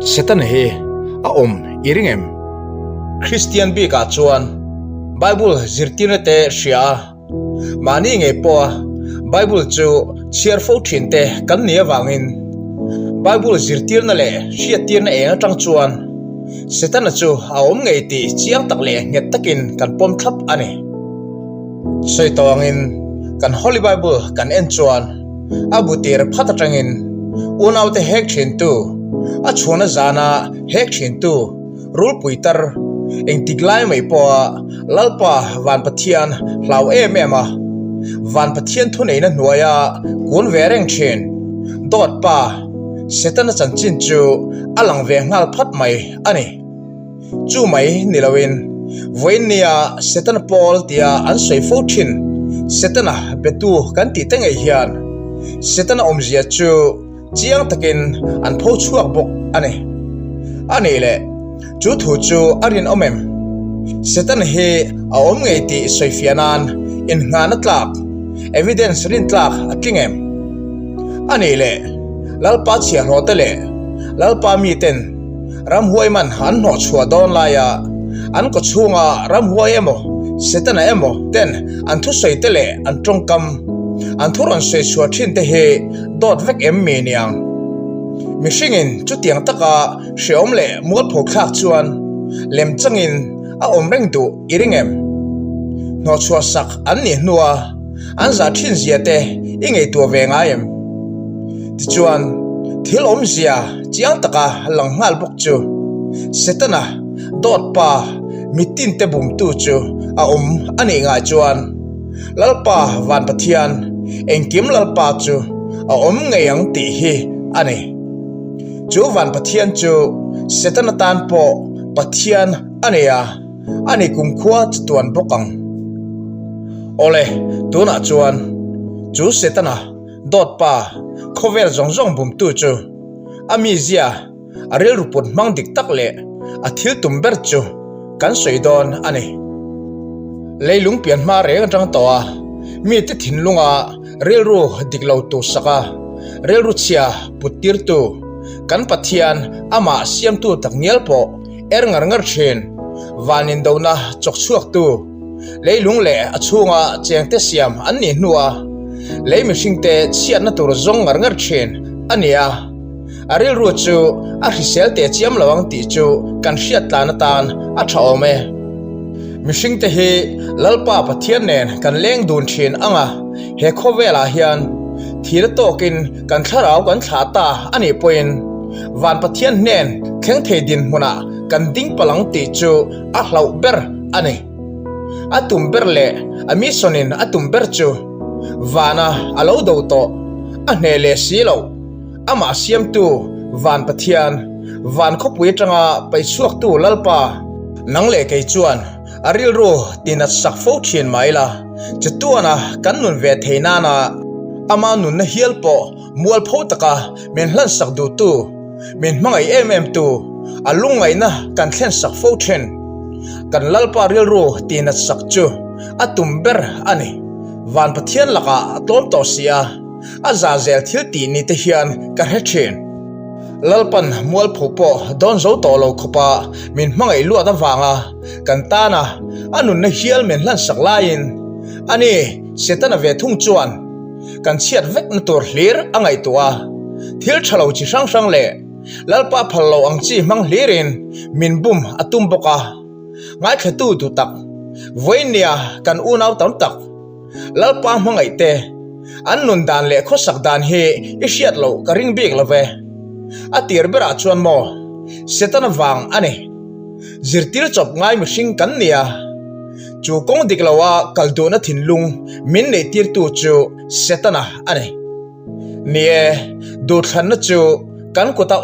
Setana he a iringem Christian bi ka chuan Bible zirtina te shia mani nge po Bible chu cheerful thin te kan nia wangin Bible zirtirna le shiatirna e atang chuan Setana chu a ngei ti chiang tak le nget takin kan pom thlap ani soi tawangin kan Holy Bible kan en chuan abutir phatatangin unaw te hek thin tu a chuna zana hek thin tu rul puitar eng tiklai mai po lalpa van Pathian hlau ema van Pathian thunei na nuaya kun vereng thin dot pa Setana chanchin chu alang ve ngal phat mai ani chu mai nilawin voinia Setana Paul tia an soi fo thin Setana betu kan ti tengai hian Setana Mizia chu chiang takin an pho chuak bok ani le chu thu chu arin omem Setana he a ngei ti soifianan in ngana tlak evidence rin tlak atlingem ani le lalpa chia rotele lalpa miten ram huaiman han no chua don laya an ko chunga ram huai emo Setana emo ten an thu soitele an tongkam an thuron sei chua thin te he dot vek em meniang mishingin chu tiang taka sheom le mol pho khak chuan lem changin a omreng du iringem no chua sak an ni nuwa an za thin zia te ingei tu venga em ti chuan Thiltum zia chiang taka lang ngal bok chu Setana dot pa mitin te bum tu chu a ani nga chuan lalpa van Pathian engkim lalpa chu a ngeyang ti hi ani chu van Pathian chu Setana tan po Pathian ani kumkhua tuan bokang ole tuna chuan chu Setana dot pa khawvel zongjong bum tu chu Mizia rilru put mang dik tak le a Thiltum ber chu kan soidon ani leilung pian ma re atang towa mite thinlunga rilru diklo tu saka rilru chia putir tu kan Pathian ama siam tu taknial po ngar thin vanin dona chok chuak tu leilung le achunga chengte siam anni nuwa leimi hringte chiat na tur zong ngar thin ania rilru chu a hrisel te chiam lawang ti chu kan hriat tlana tan a thaome mishing te hi lalpa Pathian nen kan leng dun thin anga he khawvela hian thir tokin kan tharau kan thlata ani poin van Pathian nen kheng thei din huna kan ding palang ti chu a hlau ber ani atum ber le ami sonin atum ber chu vana alo do to a hne le silo ama siam tu van Pathian van khopui tanga pai chuak tu lalpa nang le kei chuan rilru tinat sak fo thin maila chatuana kan nun ve theina na ama nun na hial po mual pho taka men hlan sak du tu men mangai em tu alungai na kan thlen sak fo thin kan lalpa rilru tinat sak chu atum ber ani van Pathian laka atlom to sia azazel thil ti ni te hian ka hethin lalpan mual phopo don zo to lo khopa min mangai lu ata wanga kan ta na anun na hial men hlan sak laiin ani Setana ve thung chuan kan chiat vek na tur hlir ngaihtuah thil thalo chi sang le lalpa phallo ang chi mang hlirin min bum atum boka ngai khatu tu tak voinia kan unaw tam tak lalpa mangai te an nun dan le khosak dan hi ishiat lo karing bik love atir bera chuan mo Setana wang ani zirtir chop ngai mihring kan nia chu kong diklawa kaldona thinlung min nei tir tu chu Setana ani nie duhsakna chu kan kota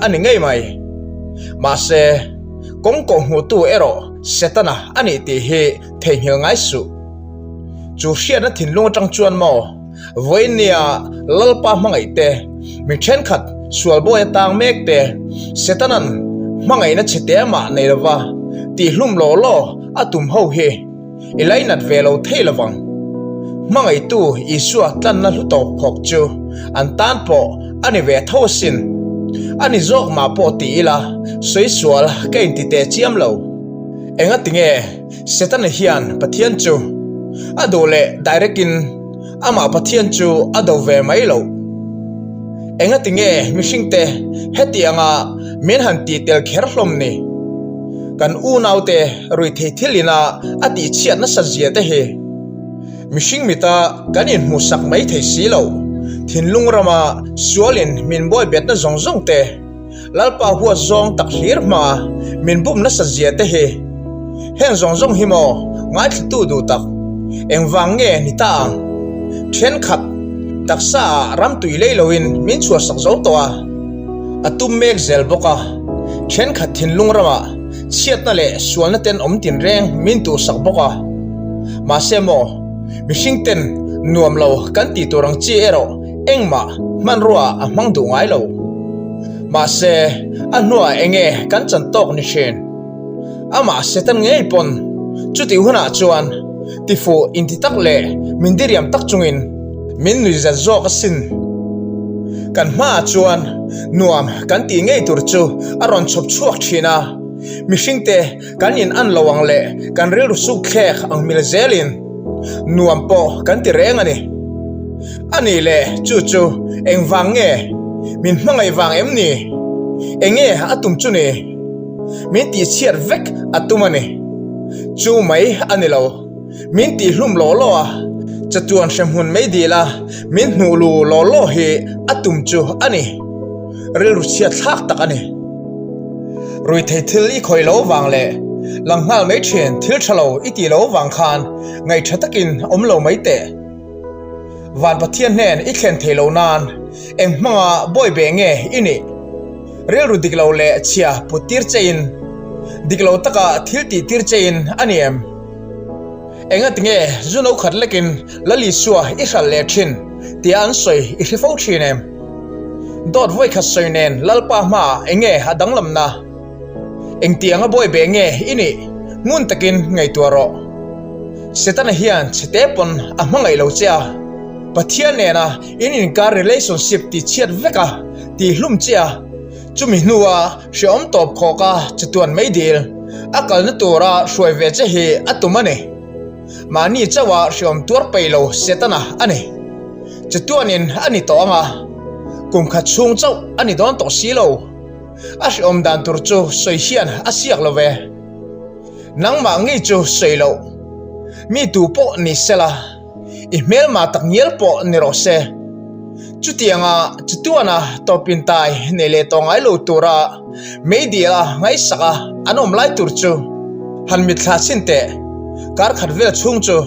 ani ngei mai ma se kong ko hu tu ero Setana ani ti hi thei ngai su chu hriat na thinlung tang chuan mo voinia lalpa mangai te mi then khat sual boy tang mek te Setanan mangai na chete ma nei lawa ti hlum lo atum ho he ilainat velo theilawang mangai tu isua tlan na hluto khok chu an tan po ani ve thosin ani zawk ma po ti ila soisual ke in ti te chiam lo enga tinge Setana hian Pathian chu adole direct in ama Pathian chu ado ve mai lo enga tinge mishing te heti anga men han ti tel kher hlom ni kan u naute rui thei thilina ati chiat na sajia te he mishing mita kanin musak mai thei si lo thinlung rama sualin min boy bet na zong te lalpa huwa zong tak hlir ma min bum na sajia te he hen zong himo ngai tu du tak engwang nge ni ṭang then khat taksa ram tui lei loin min chua sak zo to a atum mek zel boka then khat thinlung rama chiat na le sual na ten om tin reng min tu sak boka ma semo mishing ten nuam lo kan ti torang chi ero engma man ruwa a mang du ngai lo ma se anua enge kan chan tok ni shen ama setan ngei pon chuti huna chuan tifu inti tak le mindiriam tak chungin min nui za zawk asin kan ma chuan nuam kan ti ngei tur chu aron chop chuak thina mishing te kan in an lawang le kan rilru su khek ang mil zelin nuam po kan ti reng ani le chu engwang nge min hmangai wang em ni enge atum chu ni min ti chiat vek atumani chu mai ani lo min ti hlum lo a chatuan shamhun mai dila min hnu lu lo hi atum chu ani rilru chiat thak tak ani rui thei thil i khoi lo wang le langhal mai chen thil thalo iti lo wang khan ngai thatakin om lo mai te van Pathian nen i khen thei lo nan eng hmanga boy be nge ini rilru diklo le chia putir chein diklo taka thilti tir chein ani em enga tinge zuno khat lekin lali suwa i hral le thin ti an soi i hrifo thin em dot voi kha soi nen lalpa ma enge hadang lamna eng tianga boy be nge ini ngun takin ngaihtuah ro Setana hian chete pon a hmangai lo cha Pathian nena in ka relationship tihchhiat veka ti hlum chia chumi nuwa shom top khoka chatuan mai dil akal na tura shoi ve che hi atumani mani chawa shom tur peilo Setana ani chatuanin ani to anga kum kha chung chau ani don to silo a shom dan tur chu soi hian asiak lo ve nangma ngi chu soilo mi tu po ni sela email ma tak niel po ni rose chutianga chutuana topin tai nele tongai lo tura media ngai saka anom lai tur chu han mit thla chin te kar khawvel chung chu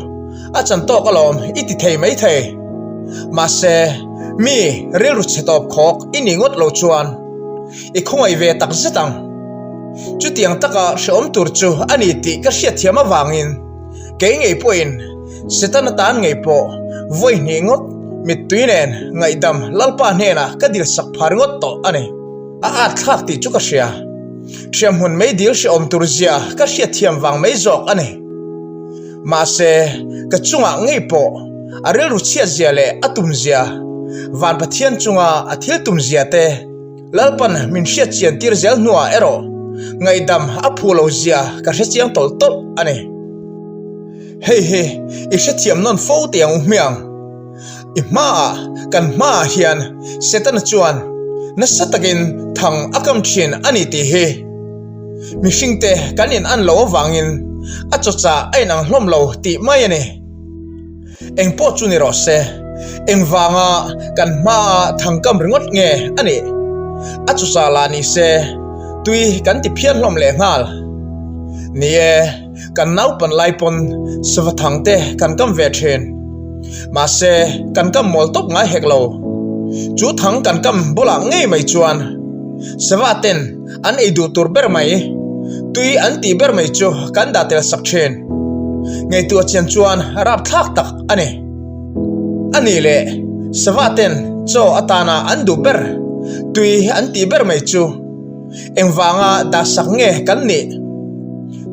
a chan to kalom iti thei mai thei ma se mi rilru chetop khok iningot lo chuan i khongai ve tak zetang chutiang taka shom tur chu ani ti ka hriat thiama wangin ke ngei poin Setana tan ngei po voi ni ngot mit tuinen ngai dam lalpa hena ka dil sak phar ngot to ani a thak ti chu ka hria thiam hun mai dil she om turzia ka hria thiam wang mai zawk ani ma se ka chunga ngei po a rilru chia zia le atum zia van Pathian chunga a thiltum zia te lalpan min hria chian tir zel nuwa ero ngai dam a phulo zia ka hria chiang tol tol ani hey i thiam non fo tiang hmiang i ma kan ma hian Setana chuan na satakin thang akam thin ani ti he mishing te kanin an lo wangin a chocha ainang hlom lo ti mai ani eng po chu ni ro se eng wanga kan ma thangkam ringot nge ani a chocha la ni se tui kan ti phian hlom le ngal nie kan nau pan lai pon savathang te kan kam ve then ma se kan kam mol top ngai heklo chu thang kan kam bola ngei mai chuan savaten an edu tur ber mai tui an ti ber mai chu kan da tel sak then ngaihtuah chian chuan rap thak tak ani le savaten cho atana an du ber tui an ti ber mai chu engwanga da sak nge kan ni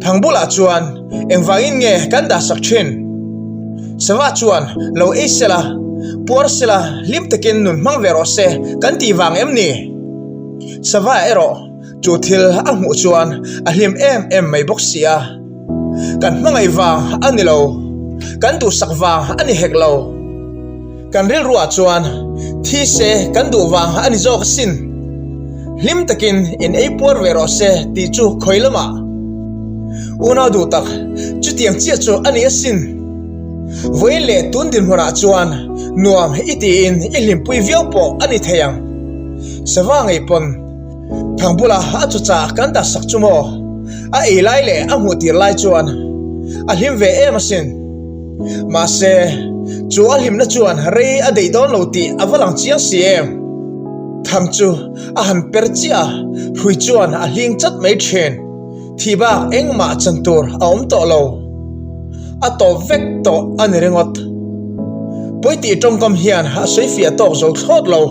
thangbula chuan engwangin nge kan da sak thin sawa chuan lo esela por sela lim takin nun mang vero se kan ti wang em ni sava ero chu thil a hmu chuan a hlim em mai bok sia kan hmangai wang ani lo kan duhsak wang ani hek lo kan rilru a chuan thi se kan du wang ani zawk sin hlim takin in ei por vero se ti chu khoilama una du tak chu tiang chia chu ani asin voile tun din hora chuan nuam iti in ilim pui viau po ani theyang sawangai pon thangbula a chu cha kan da sak chumo a elai le a hmu tir lai chuan a hlim ve em asin ma se chu a hlim na chuan rei a dei don lo ti avalang chiang siem tham chu a han per chia hui chuan a hling chat mai then thiba engma chantur a om to lo a to vek to an rengot poiti tongkom hian a soifia tok zo thot lo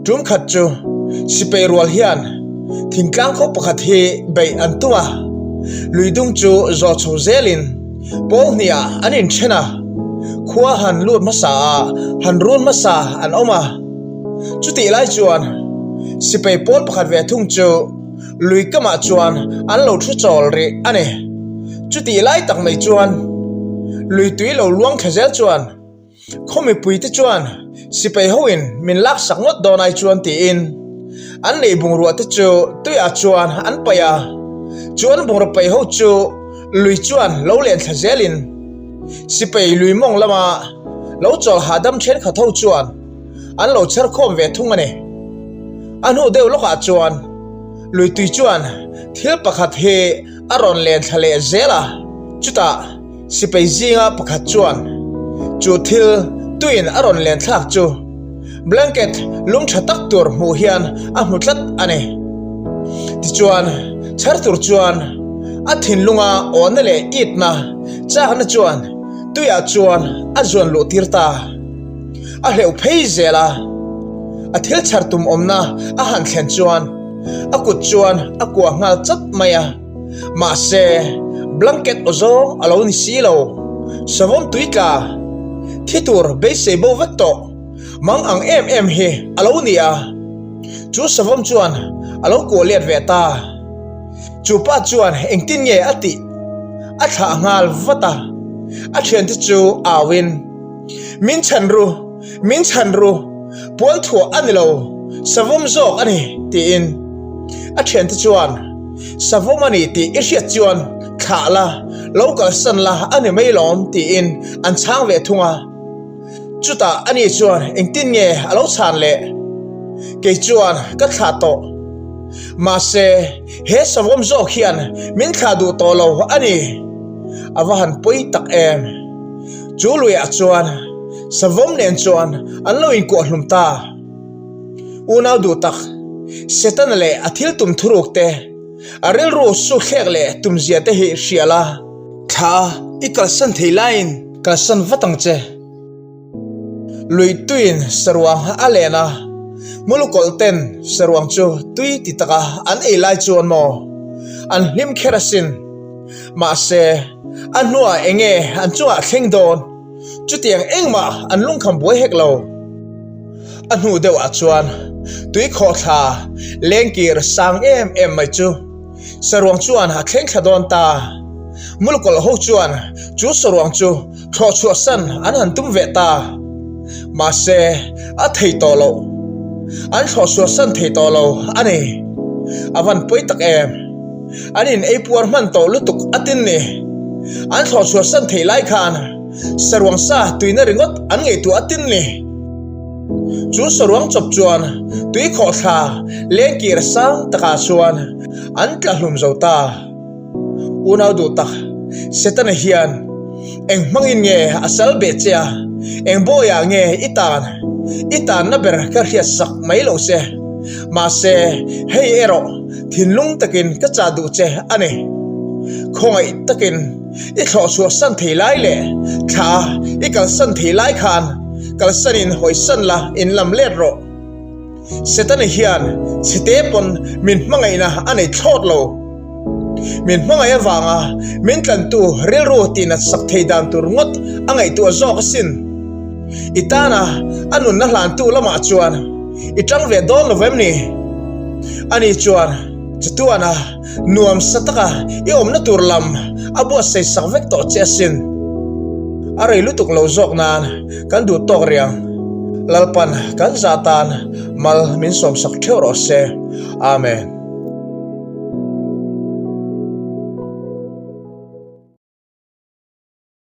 tum khat chu sipei rual hian thingtlang kho pakhat hi bei antua luidung chu zo chozelin polnia anin thena khuwa han lut masa han run masa an oma chuti lai chuan sipei pol pakhat ve thung chu lui kama chuan an lo thu chol ri ane chuti lai tak mai chuan lui tui lo luang khazel chuan khomi pui te chuan sipei hoin min lak sakngot donai chuan ti in an nei bung ruwa te chu tui a chuan an paya chuan bung ro pai ho chu lui chuan lo len thazelin sipei lui mong lama lo chol hadam then kha tho chuan an lo char khom ve thung ane an hu deuh loka chuan lui tui chuan thil pakhat he aron len thale zela chuta sipei zinga pakhat chuan chu thil tuin aron len thlak chu blanket lum thatak tur mu hian a hmutlat ane ti chuan chhar tur chuan a thinlunga on le itna châk chuan tuya chuan a zon lu tirta a hleu phei zela a thil chhar tum omna a han thlen chuan a kut chuan a kwa ngal chat maya ma se blanket ozo alo ni silo savom tuika thitur be se bo vekto mang ang em he alo nia chu savom chuan alo ko liat ve ta chu pa chuan engtin nge ati a tha ngal vata a thian ti chu awin min chanru pol thu anilo savom zawk ani ti in a thian ti chuan savom ani ti ishiat chuan khala local san la ani mai lom ti in an chang ve thunga chuta ani chuan engtin nge alo chan le ke chuan ka thla to ma se he savom zawk hian min thla du to lo ani awahan poi tak em chu lui a chuan savom nen chuan an lo in ko hlum ta unau du tak Setana le a Thiltum thuruk te a rilru su khek le tumzia te hi hriala tha i kalsan laiin kalsan vatang che lui tuin sarwang alena mulukol ten sarwang chu tui ti taka an ei lai chuan mo an hlim kherasin ma se an nuwa enge an chuwa thleng don chutiang engma an lungkham boi hek lo an hu deuh a chuan tui kho tha lengkir sang em mai chu sarwang chuan ha thleng thladon ta mulkol ho chuan chu sarwang chu tho chu san an han tum ve ta ma se a thei to lo an tho chu san thei to lo ani avan poi tak em anin ei puar man to lutuk atin ni an tho chu san thei lai khan sarwang sa tuina ringot an ngaihtuah atin ni chu sarwang chop chuan tui kho tha lengkir sang taka chuan an tla hlum zo ta unau du tak Setana hian eng mangin nge asal be chia eng boya nge itan na ber ka hriat sak mai lo se ma se hei ero thinlung takin ka cha du che ani khongai takin i thlo chu san theilai le tha i kal san theilai khan kal sanin hoi san la in lam let ro Setana hian chite pon min mangai na ani thot lo min mangai awanga min tlan tu rilru tina sak theidan tur ngot angai tu zawk sin itana anun na hlan tu lama chuan itang ve don lovem ni ani chuan chuan nuam sataka iom na turlam buatsaih sak vek to chesin rilru tuk lo zawk nan kan du tok riang lalpan kan zatan mal min som sak theu ro se amen.